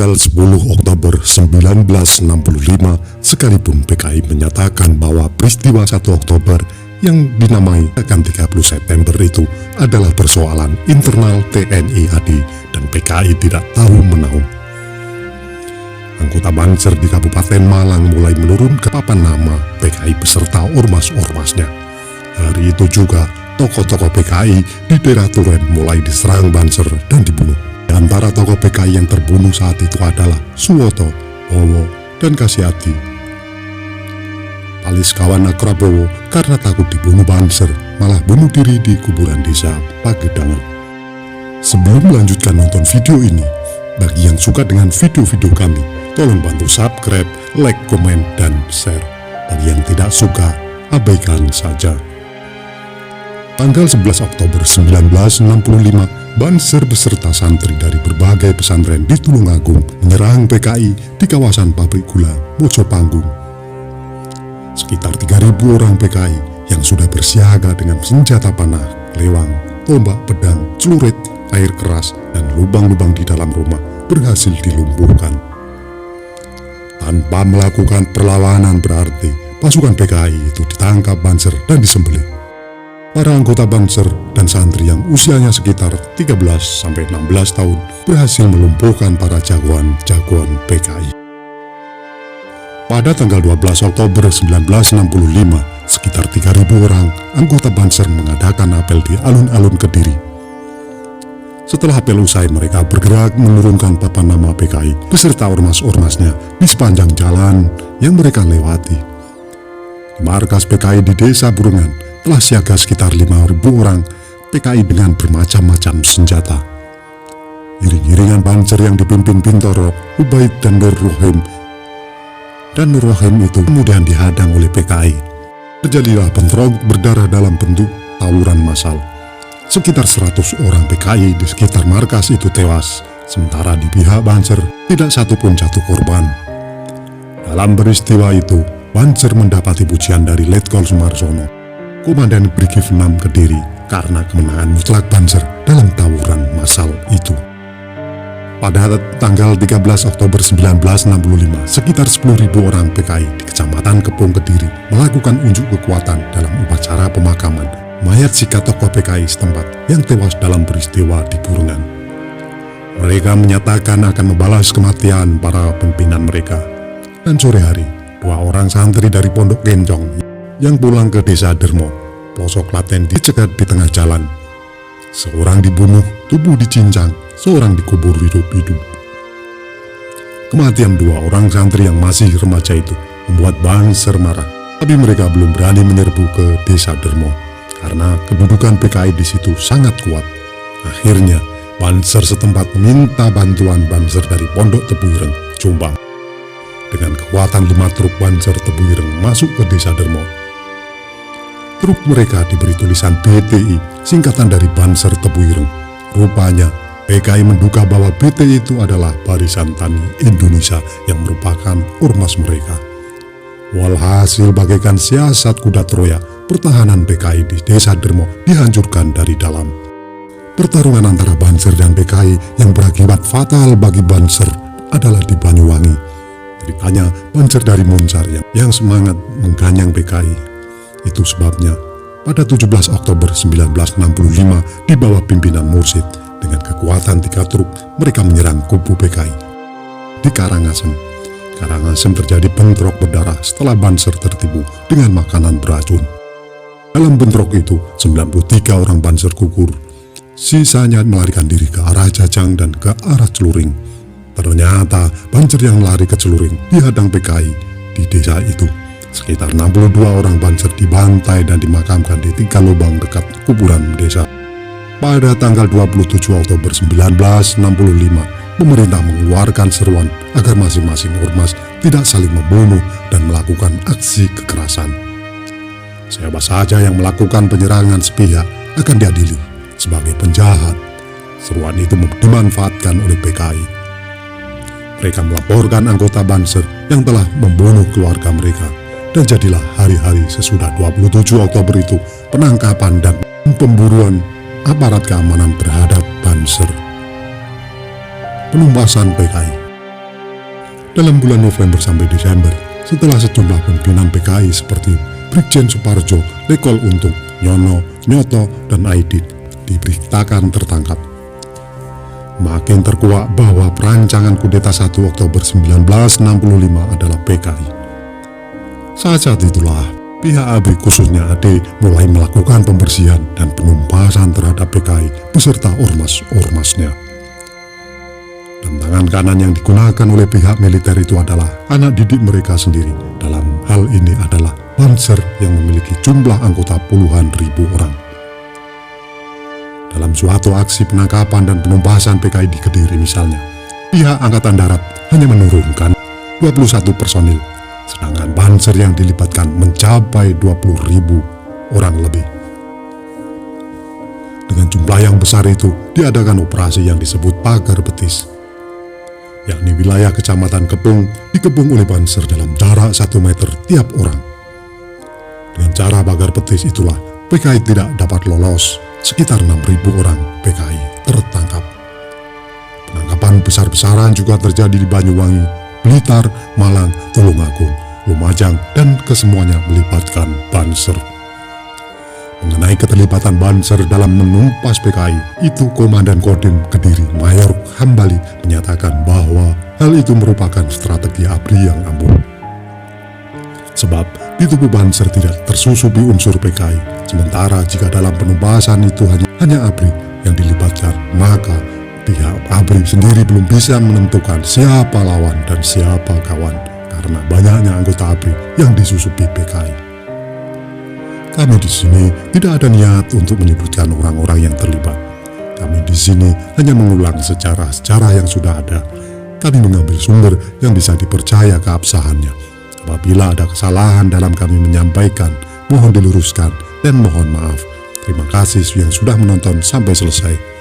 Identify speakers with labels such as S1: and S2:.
S1: tanggal 10 Oktober 1965, sekalipun PKI menyatakan bahwa peristiwa 1 Oktober yang dinamai akan 30 September itu adalah persoalan internal TNI AD dan PKI tidak tahu menahu. Anggota Banser di Kabupaten Malang mulai menurun ke papan nama PKI beserta ormas-ormasnya. Hari itu juga tokoh-tokoh PKI di daerah Turen mulai diserang Banser dan dibunuh. Di antara tokoh PKI yang terbunuh saat itu adalah Suwoto, Bowo, dan Kasyati. Alis kawan Akrabowo karena takut dibunuh Banser malah bunuh diri di kuburan desa Pagedangan. Sebelum melanjutkan nonton video ini, bagi yang suka dengan video-video kami, tolong bantu subscribe, like, komen, dan share. Bagi yang tidak suka, abaikan saja. Tanggal 11 Oktober 1965, Banser beserta santri dari berbagai pesantren di Tulungagung menyerang PKI di kawasan pabrik gula Mojopanggung. Sekitar 3.000 orang PKI yang sudah bersiaga dengan senjata panah, lewang, tombak, pedang, celurit, air keras, dan lubang-lubang di dalam rumah berhasil dilumpuhkan. Tanpa melakukan perlawanan berarti pasukan PKI itu ditangkap Banser dan disembelih. Para anggota Banser dan santri yang usianya sekitar 13-16 tahun berhasil melumpuhkan para jagoan-jagoan PKI. Pada tanggal 12 Oktober 1965, sekitar 3.000 orang anggota Banser mengadakan apel di alun-alun Kediri. Setelah apel usai, mereka bergerak menurunkan papan nama PKI beserta ormas-ormasnya di sepanjang jalan yang mereka lewati. Di markas PKI di Desa Burungan telah siaga sekitar 5.000 orang PKI dengan bermacam-macam senjata. Iring-iringan Banser yang dipimpin Bintoro, Ubaid, dan Nur Rohim itu kemudian dihadang oleh PKI. Terjadilah bentrok berdarah dalam bentuk tawuran massal. Sekitar 100 orang PKI di sekitar markas itu tewas, sementara di pihak Banser tidak satupun jatuh korban. Dalam peristiwa itu, Banser mendapati pujian dari Letkol Sumarsono, Komandan Brigif 6 Kediri, karena kemenangan mutlak Banser dalam tawuran massal itu. Pada tanggal 13 Oktober 1965, sekitar 10.000 orang PKI di Kecamatan Kepung Kediri melakukan unjuk kekuatan dalam upacara pemakaman mayat sikat tokoh PKI setempat yang tewas dalam peristiwa di Burungan. Mereka menyatakan akan membalas kematian para pimpinan mereka. Dan sore hari, 2 orang santri dari Pondok Gencong yang pulang ke Desa Dermo, pelosok Klaten, dicegat di tengah jalan. Seorang dibunuh, tubuh dicincang, seorang dikubur hidup-hidup. Kematian 2 orang santri yang masih remaja itu membuat Banser marah, tapi mereka belum berani menyerbu ke Desa Dermo karena kedudukan PKI di situ sangat kuat. Akhirnya, Banser setempat meminta bantuan Banser dari Pondok Tebuireng, Jombang. Dengan kekuatan 5 truk Banser Tebuireng masuk ke Desa Dermo. Truk mereka diberi tulisan BTI, singkatan dari Banser Tebuireng. Rupanya, PKI menduga bahwa BTI itu adalah Barisan Tani Indonesia yang merupakan ormas mereka. Walhasil bagaikan siasat kuda Troya, pertahanan PKI di Desa Dermo dihancurkan dari dalam. Pertarungan antara Banser dan PKI yang berakibat fatal bagi Banser adalah di Banyuwangi. Ceritanya Banser dari Moncar yang semangat mengganyang PKI. Itu sebabnya pada 17 Oktober 1965 di bawah pimpinan Mursid dengan kekuatan 3 truk mereka menyerang kubu PKI. Di Karangasem terjadi bentrok berdarah setelah Banser tertipu dengan makanan beracun. Dalam bentrok itu 93 orang Banser gugur. Sisanya melarikan diri ke arah Jajang dan ke arah Celuring. Ternyata Banser yang lari ke Celuring dihadang PKI di desa itu. Sekitar 62 orang Banser dibantai dan dimakamkan di 3 lubang dekat kuburan desa. Pada tanggal 27 Oktober 1965, pemerintah mengeluarkan seruan agar masing-masing ormas tidak saling membunuh dan melakukan aksi kekerasan. Siapa saja yang melakukan penyerangan sepihak akan diadili sebagai penjahat. Seruan itu dimanfaatkan oleh PKI. Mereka melaporkan anggota Banser yang telah membunuh keluarga mereka. Dan jadilah hari-hari sesudah 27 Oktober itu penangkapan dan pemburuan aparat keamanan terhadap Banser. Penumpasan PKI. Dalam bulan November sampai Desember, setelah sejumlah pimpinan PKI seperti Brigjen Suparjo, Lekol Untung, Nyono, Nyoto, dan Aidit diberitakan tertangkap. Makin terkuak bahwa perancangan kudeta 1 Oktober 1965 adalah PKI. Saat itulah pihak ABRI khususnya AD mulai melakukan pembersihan dan penumpasan terhadap PKI beserta ormas-ormasnya. Dan tangan kanan yang digunakan oleh pihak militer itu adalah anak didik mereka sendiri. Dalam hal ini adalah Banser yang memiliki jumlah anggota puluhan ribu orang. Dalam suatu aksi penangkapan dan penumpasan PKI di Kediri misalnya, pihak Angkatan Darat hanya menurunkan 21 personil, sedangkan Banser yang dilibatkan mencapai 20.000 orang lebih. Dengan jumlah yang besar itu, diadakan operasi yang disebut Pagar Betis, yakni wilayah Kecamatan Kepung dikepung oleh Banser dalam jarak 1 meter tiap orang. Dengan cara Pagar Betis itulah PKI tidak dapat lolos. Sekitar 6.000 orang PKI tertangkap. Penangkapan besar-besaran juga terjadi di Banyuwangi, Blitar, Malang, Tulungagung, Lumajang, dan kesemuanya melibatkan Banser. Mengenai keterlibatan Banser dalam menumpas PKI, itu Komandan Kodim Kediri Mayor Hambali menyatakan bahwa hal itu merupakan strategi ABRI yang ampuh. Sebab di tubuh Banser tidak tersusupi unsur PKI, sementara jika dalam penumpasan itu hanya ABRI yang dilibatkan, maka pihak ABRI sendiri belum bisa menentukan siapa lawan dan siapa kawan karena banyaknya anggota ABRI yang disusupi PKI. Kami di sini tidak ada niat untuk menyebutkan orang-orang yang terlibat. Kami di sini hanya mengulang sejarah-sejarah yang sudah ada. Kami mengambil sumber yang bisa dipercaya keabsahannya. Apabila ada kesalahan dalam kami menyampaikan, mohon diluruskan dan mohon maaf. Terima kasih yang sudah menonton sampai selesai.